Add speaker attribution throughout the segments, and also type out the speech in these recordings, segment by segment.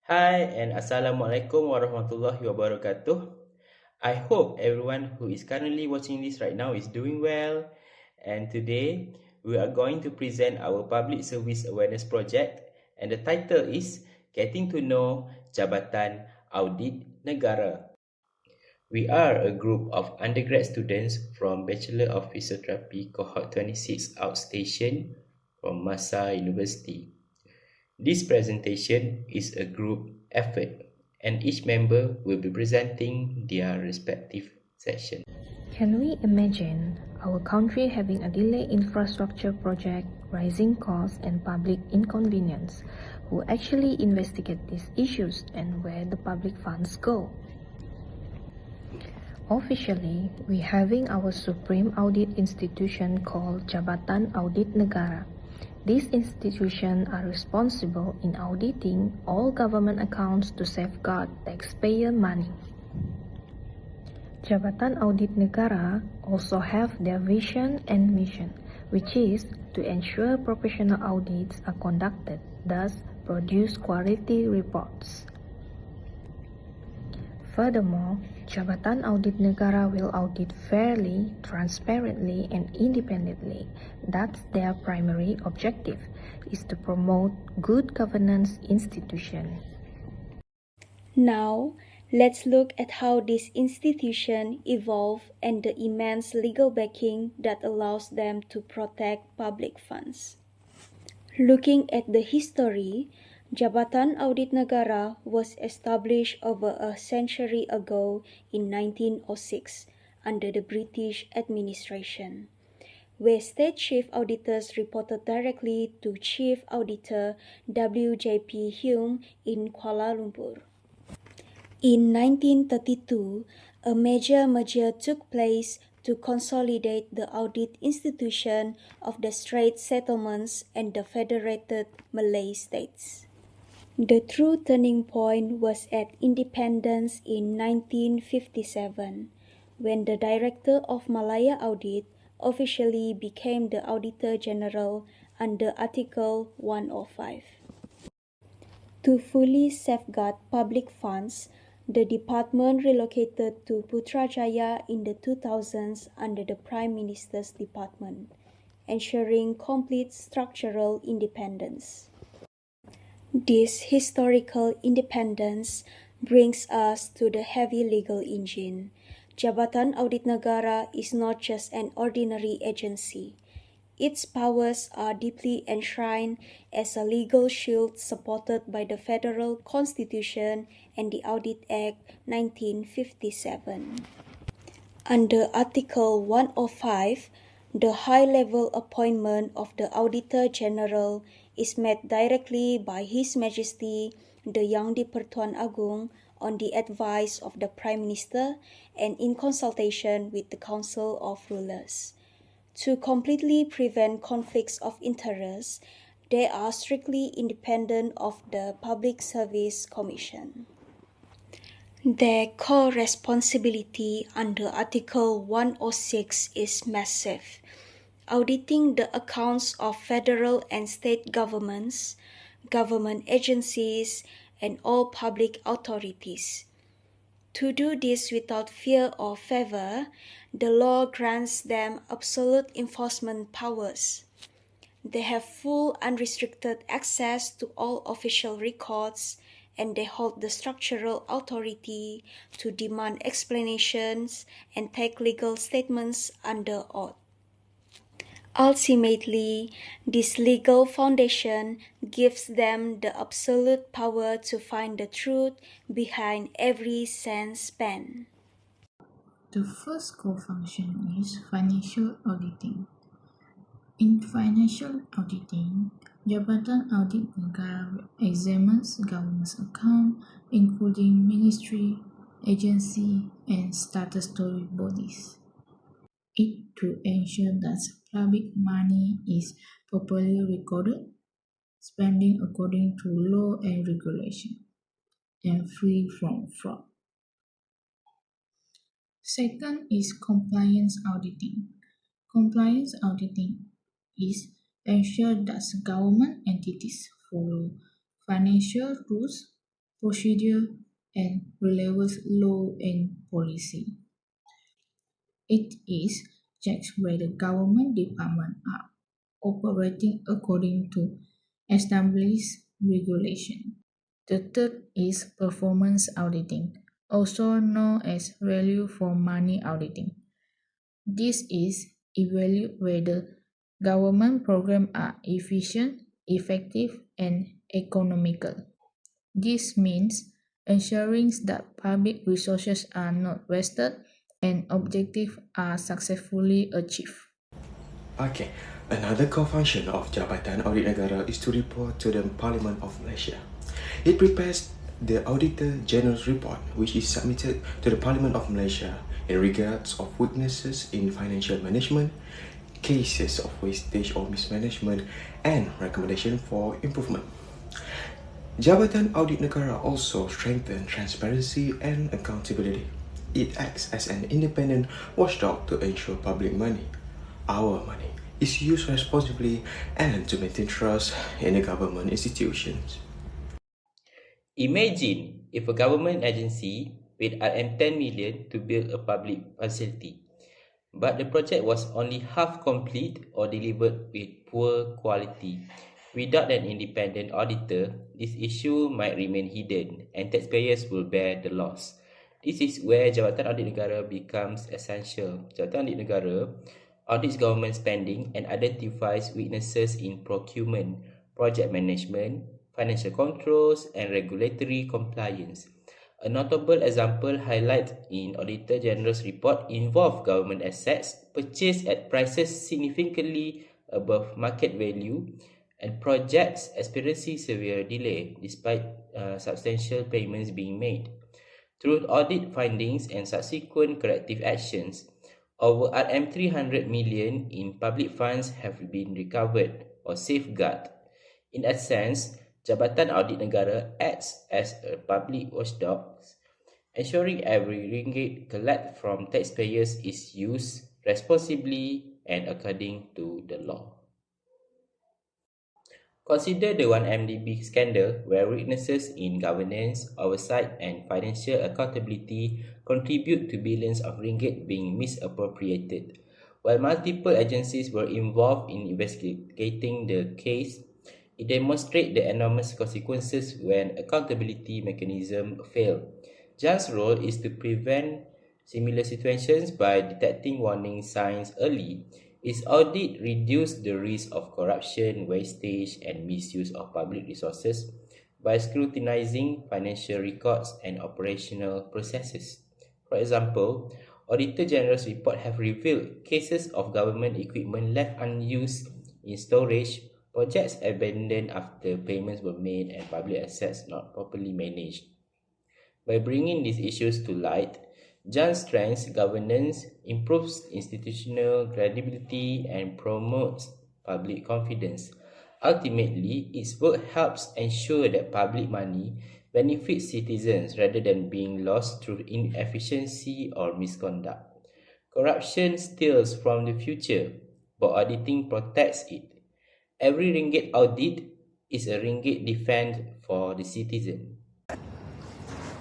Speaker 1: Hi and Assalamualaikum warahmatullahi wabarakatuh. I hope everyone who is currently watching this right now is doing well. And today we are going to present our public service awareness project, and the title is Getting to Know Jabatan Audit Negara. We are a group of undergrad students from Bachelor of Physiotherapy Cohort 26 Outstation from Masa University. This presentation is a group effort, and each member will be presenting their respective section.
Speaker 2: Can we imagine our country having a delayed infrastructure project, rising costs, and public inconvenience? Who actually investigate these issues and where the public funds go? Officially, we having our supreme audit institution called Jabatan Audit Negara. These institutions are responsible in auditing all government accounts to safeguard taxpayer money. Jabatan Audit Negara also have their vision and mission, which is to ensure professional audits are conducted, thus produce quality reports. Furthermore, Jabatan Audit Negara will audit fairly, transparently, and independently. That's their primary objective, is to promote good governance institution.
Speaker 3: Now, let's look at how this institution evolved and the immense legal backing that allows them to protect public funds. Looking at the history, Jabatan Audit Negara was established over a century ago in 1906 under the British administration, where State Chief Auditors reported directly to Chief Auditor W.J.P. Hume in Kuala Lumpur. In 1932, a major merger took place to consolidate the audit institution of the Strait Settlements and the Federated Malay States. The true turning point was at independence in 1957, when the Director of Malaya Audit officially became the Auditor General under Article 105. To fully safeguard public funds, the department relocated to Putrajaya in the 2000s under the Prime Minister's Department, ensuring complete structural independence. This historical independence brings us to the heavy legal engine. Jabatan Audit Negara is not just an ordinary agency. Its powers are deeply enshrined as a legal shield supported by the Federal Constitution and the Audit Act 1957. Under Article 105, the high-level appointment of the Auditor General is made directly by His Majesty the Yang di-Pertuan Agong on the advice of the Prime Minister and in consultation with the Council of Rulers. To completely prevent conflicts of interest, they are strictly independent of the Public Service Commission. Their core responsibility under Article 106 is massive, auditing the accounts of federal and state governments, government agencies, and all public authorities. To do this without fear or favor, the law grants them absolute enforcement powers. They have full unrestricted access to all official records, and they hold the structural authority to demand explanations and take legal statements under oath. Ultimately, this legal foundation gives them the absolute power to find the truth behind every cent spent.
Speaker 4: The first core function is financial auditing. In financial auditing, Jabatan Audit Negara examines government's account, including ministry, agency, and statutory bodies. It to ensure that public money is properly recorded, spending according to law and regulation, and free from fraud. Second is compliance auditing. Compliance auditing is ensure that government entities follow financial rules, procedure, and relevant law and policy. It is checks whether government departments are operating according to established regulation. The third is performance auditing, also known as value for money auditing. This is evaluate whether government programs are efficient, effective, and economical. This means ensuring that public resources are not wasted and objectives are successfully achieved.
Speaker 5: Okay, another core function of Jabatan Audit Negara is to report to the Parliament of Malaysia. It prepares the Auditor General's report, which is submitted to the Parliament of Malaysia in regards of weaknesses in financial management, cases of wastage or mismanagement, and recommendation for improvement. Jabatan Audit Negara also strengthens transparency and accountability. It acts as an independent watchdog to ensure public money, our money, is used responsibly and to maintain trust in the government institutions.
Speaker 1: Imagine if a government agency paid RM 10 million to build a public facility, but the project was only half complete or delivered with poor quality. Without an independent auditor, this issue might remain hidden and taxpayers will bear the loss. This is where Jabatan Audit Negara becomes essential. Jabatan Audit Negara audits government spending and identifies weaknesses in procurement, project management, financial controls, and regulatory compliance. A notable example highlighted in Auditor General's report involved government assets purchased at prices significantly above market value and projects experiencing severe delay despite substantial payments being made. Through audit findings and subsequent corrective actions, over RM 300 million in public funds have been recovered or safeguarded. In a sense, Jabatan Audit Negara acts as a public watchdog, ensuring every ringgit collected from taxpayers is used responsibly and according to the law. Consider the 1MDB scandal, where weaknesses in governance, oversight, and financial accountability contribute to billions of ringgit being misappropriated. While multiple agencies were involved in investigating the case, it demonstrates the enormous consequences when accountability mechanisms fail. Jan's role is to prevent similar situations by detecting warning signs early. Its audit reduced the risk of corruption, wastage, and misuse of public resources by scrutinizing financial records and operational processes. For example, Auditor General's report have revealed cases of government equipment left unused in storage, projects abandoned after payments were made, and public assets not properly managed. By bringing these issues to light, Jan strengthens governance, improves institutional credibility, and promotes public confidence. Ultimately, its work helps ensure that public money benefits citizens rather than being lost through inefficiency or misconduct. Corruption steals from the future, but auditing protects it. Every ringgit audit is a ringgit defend for the citizen.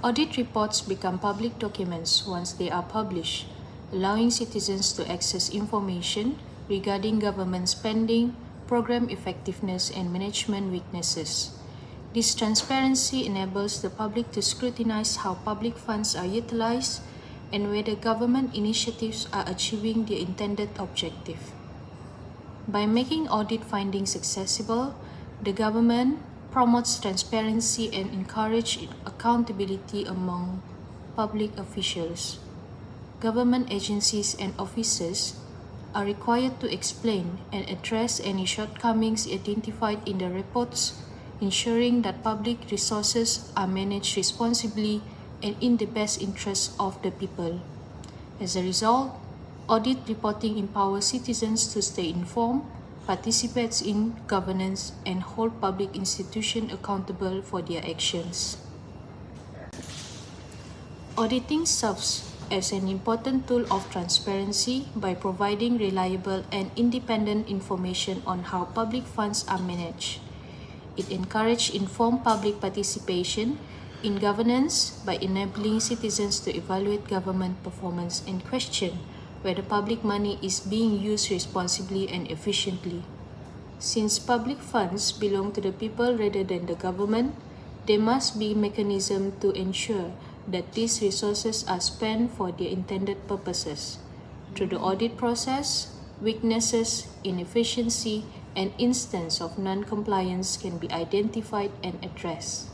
Speaker 2: Audit reports become public documents once they are published, allowing citizens to access information regarding government spending, program effectiveness, and management weaknesses. This transparency enables the public to scrutinize how public funds are utilized and whether government initiatives are achieving the intended objective. By making audit findings accessible, the government promotes transparency and encourages accountability among public officials. Government agencies and officers are required to explain and address any shortcomings identified in the reports, ensuring that public resources are managed responsibly and in the best interest of the people. As a result, audit reporting empowers citizens to stay informed, participates in governance, and hold public institutions accountable for their actions. Auditing serves as an important tool of transparency by providing reliable and independent information on how public funds are managed. It encourages informed public participation, in governance by enabling citizens to evaluate government performance and question whether public money is being used responsibly and efficiently. Since public funds belong to the people rather than the government, there must be mechanism to ensure that these resources are spent for their intended purposes. Through the audit process, weaknesses, inefficiency, and instance of non-compliance can be identified and addressed.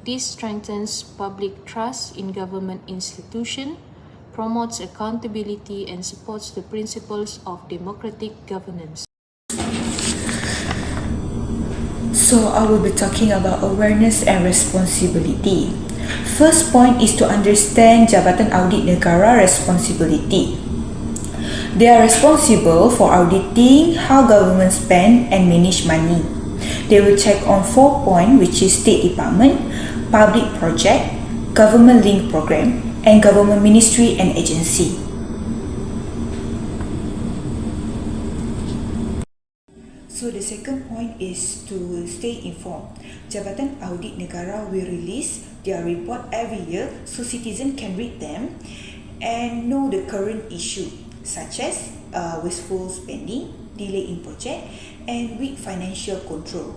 Speaker 2: This strengthens public trust in government institutions, promotes accountability, and supports the principles of democratic governance.
Speaker 6: So I will be talking about awareness and responsibility. First point is to understand Jabatan Audit Negara responsibility. They are responsible for auditing how government spend and manage money. They will check on 4 points, which is State Department, Public Project, Government Link Program, and Government Ministry and Agency. So the second point is to stay informed. Jabatan Audit Negara will release their report every year so citizens can read them and know the current issue such as wasteful spending, delay in project, and weak financial control.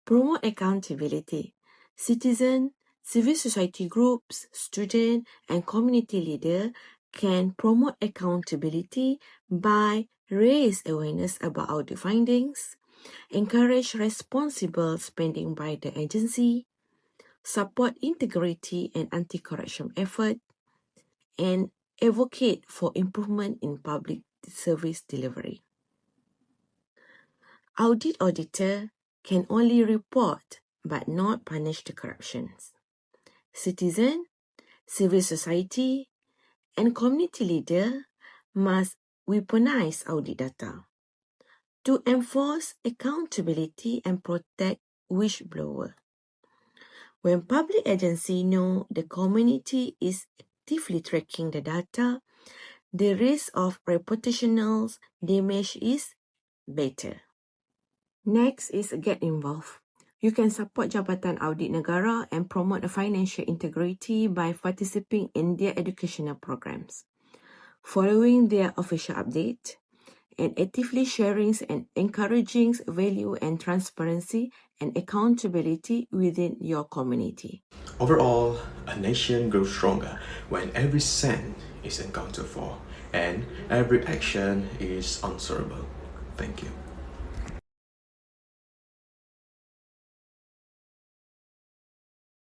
Speaker 7: Promote accountability. Citizens, civil society groups, students, and community leaders can promote accountability by raise awareness about audit findings, encourage responsible spending by the agency, support integrity and anti-corruption effort, and advocate for improvement in public service delivery. Audit auditor can only report but not punish the corruptions. Citizen, civil society, and community leader must weaponize audit data to enforce accountability and protect whistleblower. When public agency know the community is actively tracking the data, the risk of reputational damage is better. Next is get involved. You can support Jabatan Audit Negara and promote financial integrity by participating in their educational programs, following their official update, and actively sharing and encouraging value and transparency and accountability within your community.
Speaker 5: Overall, a nation grows stronger when every cent is accounted for and every action is answerable. Thank you.